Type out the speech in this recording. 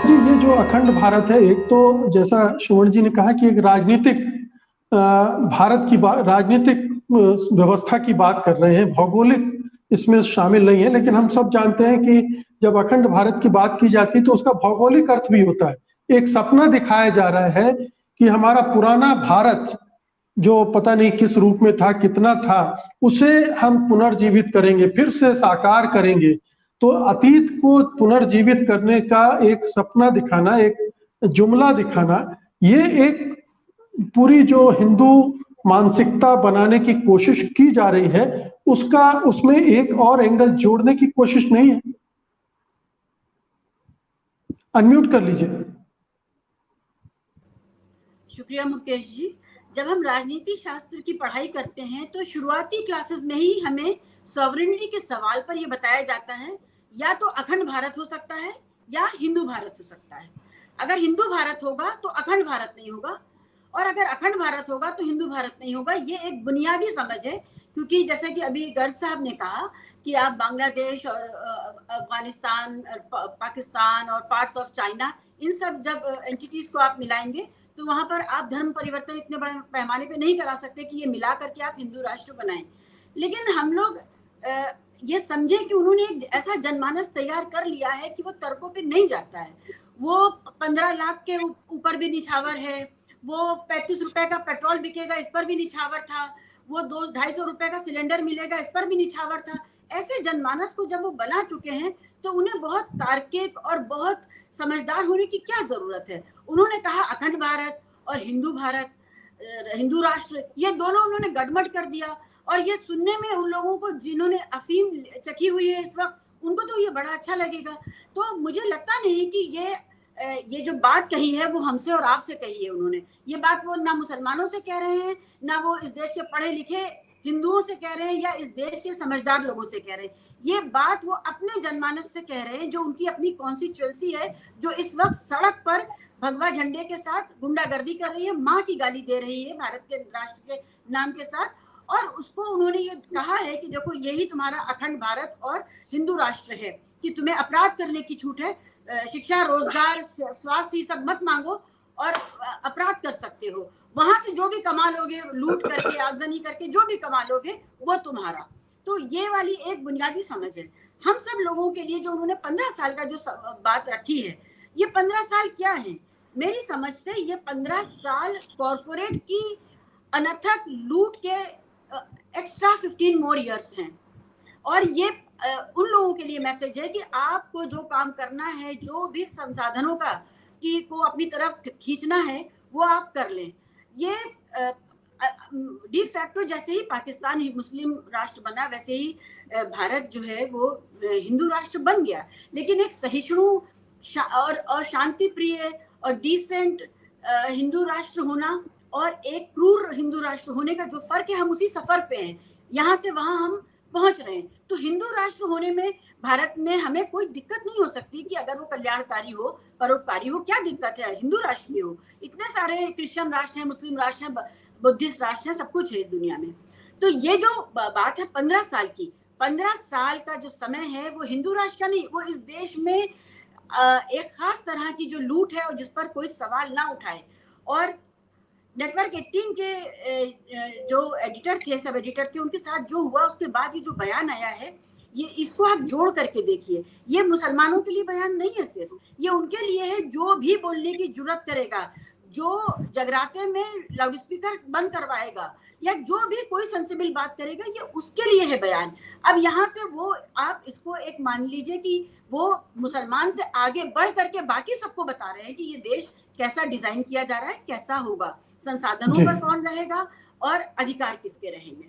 जी, ये जो अखंड भारत है, एक तो जैसा श्रवण जी ने कहा कि एक राजनीतिक भारत की राजनीतिक व्यवस्था की बात कर रहे हैं, भौगोलिक इसमें शामिल नहीं है। लेकिन हम सब जानते हैं कि जब अखंड भारत की बात की जाती है तो उसका भौगोलिक अर्थ भी होता है। एक सपना दिखाया जा रहा है कि हमारा पुराना भारत जो पता नहीं किस रूप में था, कितना था, उसे हम पुनर्जीवित करेंगे, फिर से साकार करेंगे। तो अतीत को पुनर्जीवित करने का एक सपना दिखाना, एक जुमला दिखाना, ये एक पूरी जो हिंदू मानसिकता बनाने की कोशिश की जा रही है, उसका उसमें एक और एंगल जोड़ने की कोशिश नहीं है। अनम्यूट कर लीजिए। शुक्रिया मुकेश जी। जब हम राजनीति शास्त्र की पढ़ाई करते हैं तो शुरुआती क्लासेस में ही हमें सॉवरेनिटी के सवाल पर यह बताया जाता है या तो अखंड भारत हो सकता है या हिंदू भारत हो सकता है। अगर हिंदू भारत होगा तो अखंड भारत नहीं होगा, और अगर अखंड भारत होगा तो हिंदू भारत नहीं होगा। ये एक बुनियादी समझ है, क्योंकि जैसे कि अभी गर्ग साहब ने कहा कि आप बांग्लादेश और अफगानिस्तान, पाकिस्तान और पार्ट्स ऑफ चाइना, इन सब जब एंटिटीज को आप मिलाएंगे तो वहां पर आप धर्म परिवर्तन इतने बड़े पैमाने पे नहीं करा सकते कि ये मिला करके आप हिंदू राष्ट्र बनाएं। लेकिन हम लोग ये समझे कि उन्होंने एक ऐसा जनमानस तैयार कर लिया है कि वो तर्कों पे नहीं जाता है। वो 15 लाख के ऊपर भी निछावर है, वो 35 रुपए का पेट्रोल बिकेगा इस पर भी निछावर था, वो 200-250 रुपए का सिलेंडर मिलेगा इस पर भी निछावर था। ऐसे जनमानस को जब वो बना चुके हैं तो उन्हें बहुत तार्किक और बहुत समझदार होने की क्या जरूरत है। उन्होंने कहा अखंड भारत और हिंदू भारत, हिंदू राष्ट्र, ये दोनों उन्होंने गड़बड़ कर दिया। और ये सुनने में उन लोगों को जिन्होंने अफीम चखी हुई है इस वक्त, उनको तो ये बड़ा अच्छा लगेगा। तो मुझे लगता नहीं कि ये जो बात कही है वो हमसे और आपसे कही है उन्होंने। ये बात वो ना मुसलमानों से कह रहे हैं, ना वो इस देश के पढ़े लिखे हिंदुओं से कह रहे हैं या इस देश के समझदार लोगों से कह रहे हैं। ये बात वो अपने जनमानस से कह रहे हैं, जो उनकी अपनी कॉन्स्टिट्यूएंसी है, जो इस वक्त सड़क पर भगवा झंडे के साथ गुंडागर्दी कर रही है, माँ की गाली दे रही है भारत के राष्ट्र के नाम के साथ। और उसको उन्होंने ये कहा है कि देखो यही तुम्हारा अखंड भारत और हिंदू राष्ट्र है, कि तुम्हें अपराध करने की छूट है, शिक्षा, रोजगार, स्वास्थ्य सब मत मांगो और अपराध कर सकते हो। वहां से जो भी कमा लोगे, लूट करके, आगजनी करके जो भी कमा लोगे, वो तुम्हारा। तो ये वाली एक बुनियादी समझ है हम सब लोगों के लिए। जो उन्होंने 15 साल का जो बात रखी है, ये 15 साल क्या है? मेरी समझ से ये 15 साल कॉर्पोरेट की अनर्थक लूट के एक्स्ट्रा 15 मोर ईयर्स हैं। और ये उन लोगों के लिए मैसेज है कि आपको जो काम करना है, जो भी संसाधनों का को अपनी तरफ खींचना है, वो आप कर लें। ये डी फैक्टो जैसे ही पाकिस्तान ही मुस्लिम राष्ट्र बना, वैसे ही भारत जो है वो हिंदू राष्ट्र बन गया। लेकिन एक सहिष्णु और शांति प्रिय और डिसेंट हिंदू राष्ट्र होना और एक क्रूर हिंदू राष्ट्र होने का जो फर्क है, हम उसी सफर पे हैं, यहाँ से वहां हम पहुंच रहे हैं। तो हिंदू राष्ट्र होने में भारत में हमें कोई दिक्कत नहीं हो सकती कि अगर वो कल्याणकारी हो, परोपकारी हो, क्या दिक्कत है? हिंदू राष्ट्र भी हो। इतने सारे क्रिश्चियन राष्ट्र हैं, मुस्लिम राष्ट्र हैं, बुद्धिस्ट राष्ट्र हैं, सब कुछ है इस दुनिया में। तो ये जो बात है 15 साल की, 15 साल का जो समय है वो हिंदू राष्ट्र का नहीं, वो इस देश में एक खास तरह की जो लूट है और जिस पर कोई सवाल ना उठाए। और नेटवर्क 18 के जो एडिटर थे, सब एडिटर थे, उनके साथ जो हुआ उसके बाद ये जो बयान आया है, ये इसको आप जोड़ करके देखिए। ये मुसलमानों के लिए बयान नहीं है सिर्फ, ये उनके लिए है जो भी बोलने की जुर्रत करेगा, जो जगराते में लाउड स्पीकर बंद करवाएगा या जो भी कोई सेंसिबल बात करेगा, ये उसके लिए है बयान। अब यहाँ से वो आप इसको एक मान लीजिए कि वो मुसलमान से आगे बढ़ करके बाकी सबको बता रहे हैं कि ये देश कैसा डिजाइन किया जा रहा है, कैसा होगा, संसाधनों पर कौन रहेगा और अधिकार किसके रहेंगे।